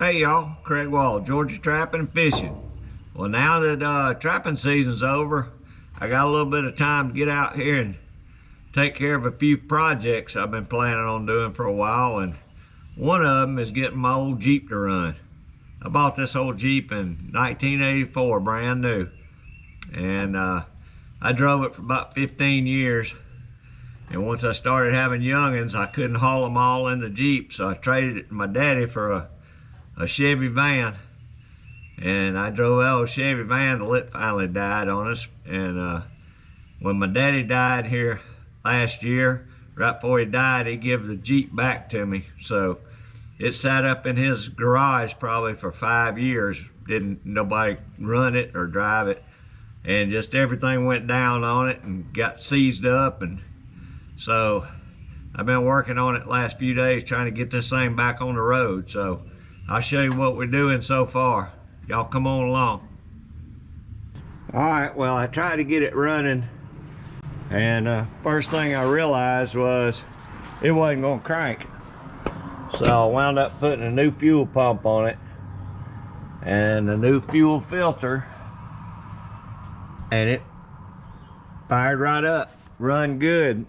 Hey y'all, Craig Wall, Georgia Trapping and Fishing. Well, now that trapping season's over, I got a little bit of time to get out here and take care of a few projects I've been planning on doing for a while, and one of them is getting my old Jeep to run. I bought this old Jeep in 1984, brand new, and I drove it for about 15 years. And once I started having youngins, I couldn't haul them all in the Jeep, so I traded it to my daddy for a Chevy van. And I drove that old Chevy van till it finally died on us. And when my daddy died here last year, right before he died, he gave the Jeep back to me. So it sat up in his garage probably for 5 years. Didn't nobody run it or drive it. And just everything went down on it and got seized up. And so I've been working on it the last few days trying to get this thing back on the road. So I'll show you what we're doing so far. Y'all come on along. All right, well, I tried to get it running, and first thing I realized was it wasn't gonna crank. So I wound up putting a new fuel pump on it and a new fuel filter, and it fired right up, run good.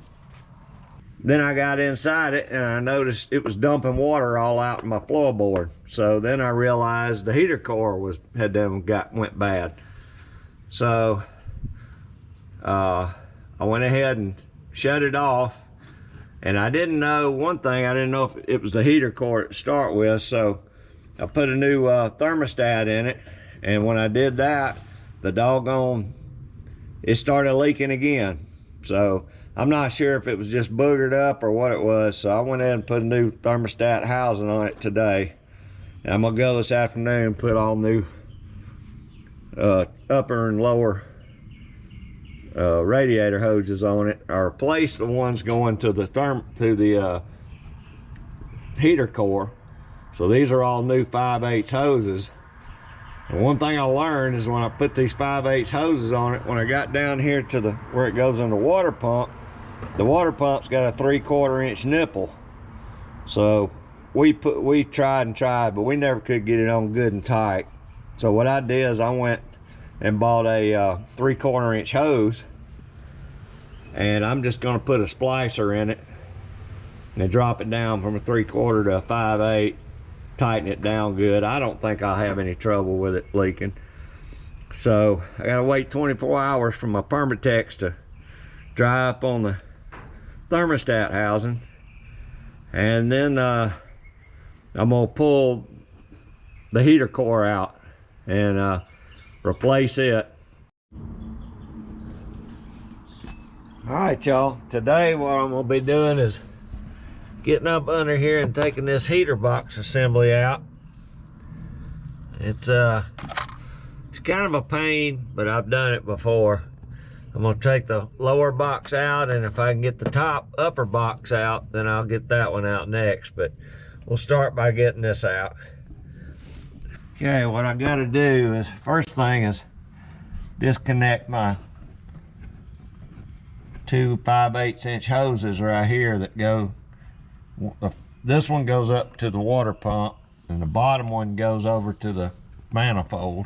Then I got inside it and I noticed it was dumping water all out in my floorboard. So then I realized the heater core went bad. So I went ahead and shut it off. And I didn't know one thing, I didn't know if it was the heater core to start with. So I put a new thermostat in it. And when I did that, it started leaking again. So I'm not sure if it was just boogered up or what it was, so I went ahead and put a new thermostat housing on it today. And I'm gonna go this afternoon and put all new upper and lower radiator hoses on it, or replace the ones going to the heater core. So these are all new 5/8 hoses. And one thing I learned is when I put these 5/8 hoses on it, when I got down here to where it goes in the water pump's got a 3/4 inch nipple. So we tried and tried, but we never could get it on good and tight. So what I did is I went and bought a 3/4 inch hose, and I'm just gonna put a splicer in it and drop it down from a 3/4 to a 5/8, tighten it down good. I don't think I'll have any trouble with it leaking. So I gotta wait 24 hours for my Permatex to dry up on the thermostat housing, and then I'm gonna pull the heater core out and replace it. All right, y'all, today what I'm gonna be doing is getting up under here and taking this heater box assembly out. It's kind of a pain, but I've done it before. I'm gonna take the lower box out, and if I can get the upper box out, then I'll get that one out next. But we'll start by getting this out. Okay, what I gotta do is, first thing is disconnect my two 5/8 inch hoses right here that go, this one goes up to the water pump and the bottom one goes over to the manifold.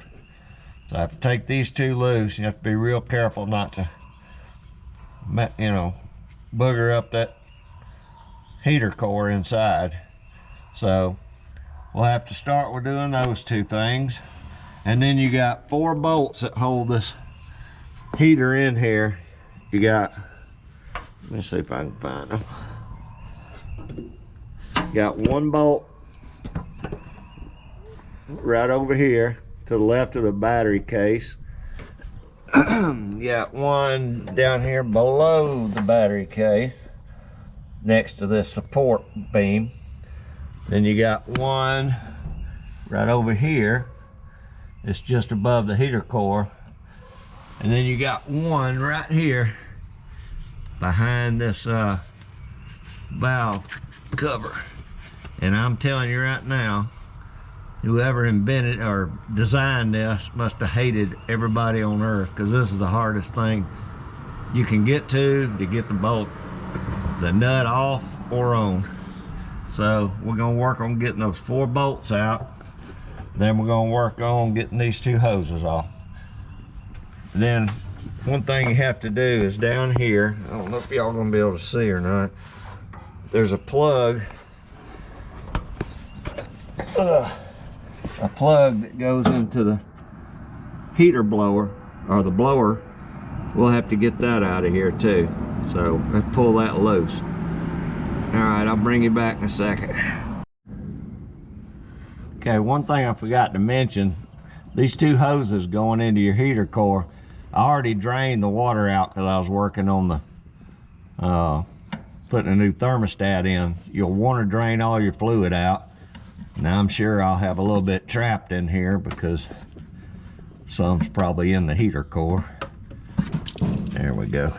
So I have to take these two loose. You have to be real careful not to, booger up that heater core inside. So we'll have to start with doing those two things. And then you got 4 bolts that hold this heater in here. You got, let me see if I can find them. You got 1 bolt right over here to the left of the battery case. You got 1 down here below the battery case next to this support beam. Then you got 1 right over here. It's just above the heater core. And then you got 1 right here behind this valve cover. And I'm telling you right now, whoever invented or designed this must have hated everybody on earth, because this is the hardest thing you can get to get the nut off or on. So we're gonna work on getting those 4 bolts out. Then we're gonna work on getting these two hoses off. Then one thing you have to do is down here, I don't know if y'all gonna be able to see or not, there's a plug, that goes into the heater blower, or the blower. We'll have to get that out of here too. So let's pull that loose. All right, I'll bring you back in a second. Okay, one thing I forgot to mention, these two hoses going into your heater core, I already drained the water out because I was working on the putting a new thermostat in. You'll want to drain all your fluid out. Now I'm sure I'll have a little bit trapped in here because some's probably in the heater core. There we go.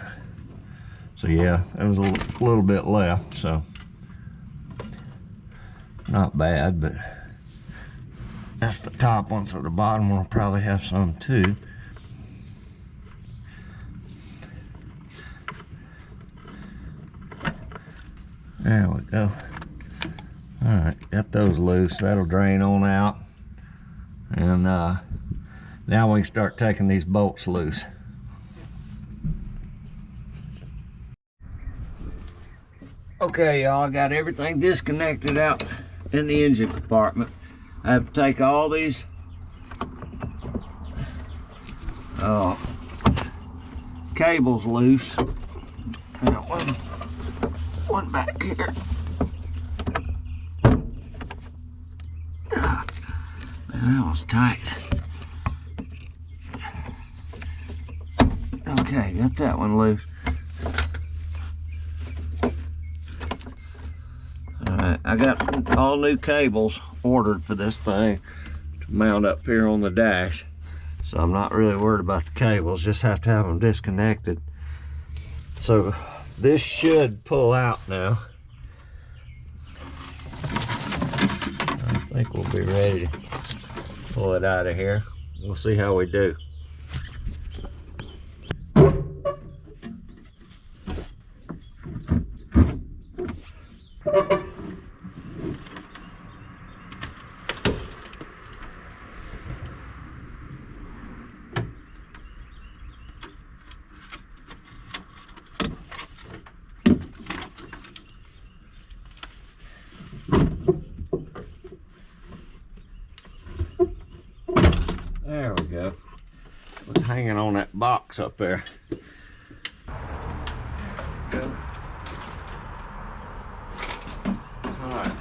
So yeah, there was a little bit left, so not bad, but that's the top one, so the bottom one will probably have some too. There we go. All right, got those loose. That'll drain on out. And now we can start taking these bolts loose. Okay, y'all, I got everything disconnected out in the engine compartment. I have to take all these cables loose. Got one back here. That was tight. Okay, got that one loose. Alright, I got all new cables ordered for this thing to mount up here on the dash. So I'm not really worried about the cables, just have to have them disconnected. So this should pull out now. I think we'll be ready to pull it out of here. We'll see how we do. There we go. It was hanging on that box up there. Alright,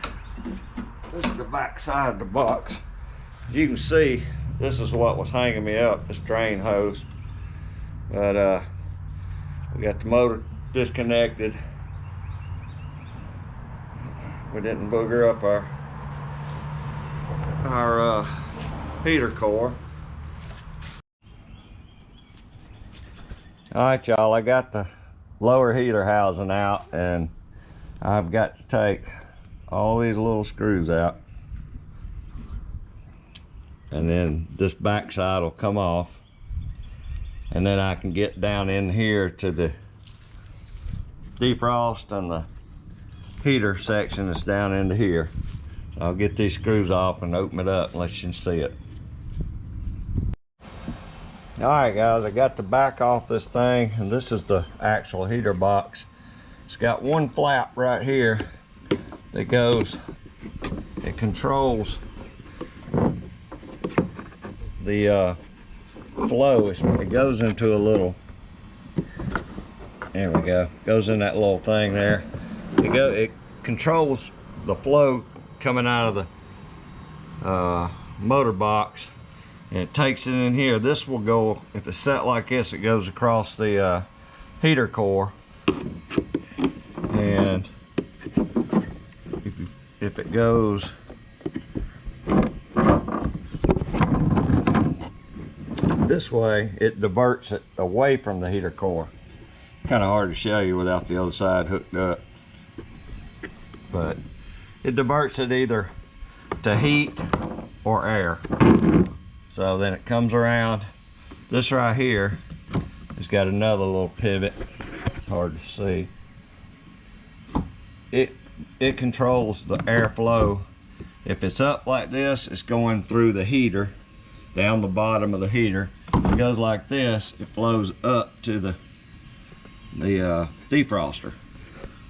this is the back side of the box. As you can see, this is what was hanging me up, this drain hose. But we got the motor disconnected. We didn't booger up our heater core. All right, y'all, I got the lower heater housing out, and I've got to take all these little screws out, and then this back side will come off, and then I can get down in here to the defrost and the heater section that's down into here. So I'll get these screws off and open it up and let you see it. All right, guys, I got the back off this thing, and this is the actual heater box. It's got one flap right here that goes, it controls the flow. It goes into a little, there we go, goes in that little thing there. It controls the flow coming out of the motor box, and it takes it in here. This will go, if it's set like this, it goes across the heater core, and if it goes this way, it diverts it away from the heater core. Kind of hard to show you without the other side hooked up, but it diverts it either to heat or air. So then it comes around. This right here has got another little pivot. It's hard to see. It controls the airflow If it's up like this, it's going through the heater, down the bottom of the heater. If it goes like this, it flows up to the defroster.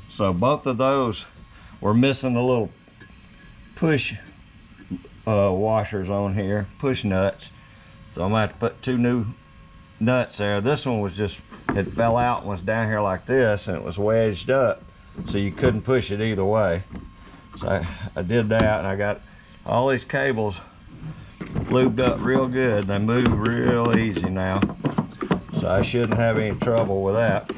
So both of those were missing the little push washers on here, push nuts. So I'm gonna have to put 2 new nuts there. This one was just, it fell out and was down here like this, and it was wedged up, so you couldn't push it either way. So I did that, and I got all these cables lubed up real good. They move real easy now, so I shouldn't have any trouble with that.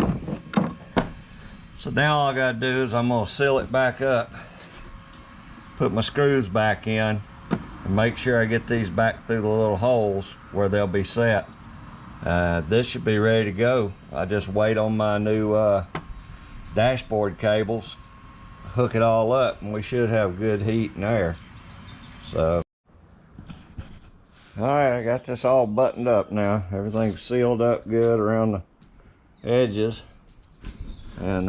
So now all I gotta do is I'm gonna seal it back up, put my screws back in, and make sure I get these back through the little holes where they'll be set. This should be ready to go. I just wait on my new dashboard cables, hook it all up, and we should have good heat and air. So, all right, I got this all buttoned up now. Everything's sealed up good around the edges, and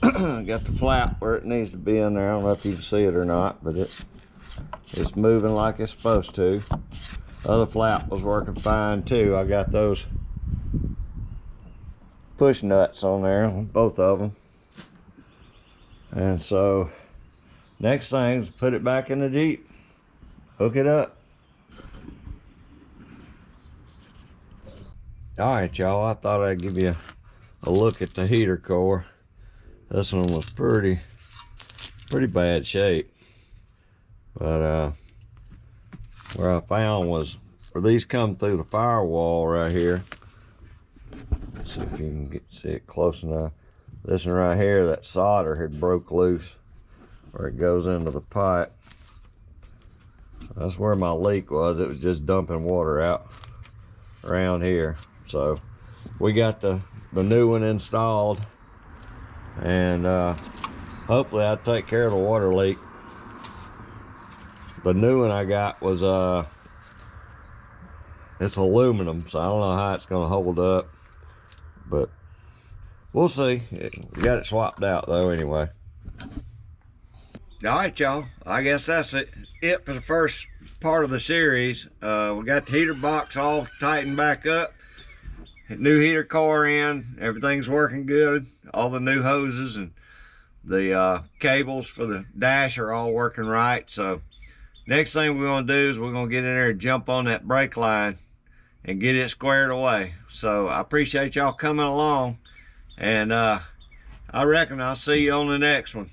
got the flap where it needs to be in there. I don't know if you can see it or not, but it's moving like it's supposed to. Other flap was working fine too. I got those push nuts on there, both of them. And so next thing is put it back in the Jeep, hook it up. All right, y'all, I thought I'd give you a look at the heater core. This one was pretty bad shape, but where I found was where these come through the firewall right here. Let's see if you can see it close enough. This one right here, that solder had broke loose where it goes into the pipe. That's where my leak was. It was just dumping water out around here. So we got the new one installed, and hopefully I'll take care of the water leak. The new one I got was it's aluminum, so I don't know how it's gonna hold up, but we'll see. We got it swapped out though anyway. All right, y'all, I guess that's it for the first part of the series. We got the heater box all tightened back up, new heater core in, everything's working good. All the new hoses and the cables for the dash are all working right. So next thing we're gonna do is we're gonna get in there and jump on that brake line and get it squared away. So I appreciate y'all coming along, and I reckon I'll see you on the next one.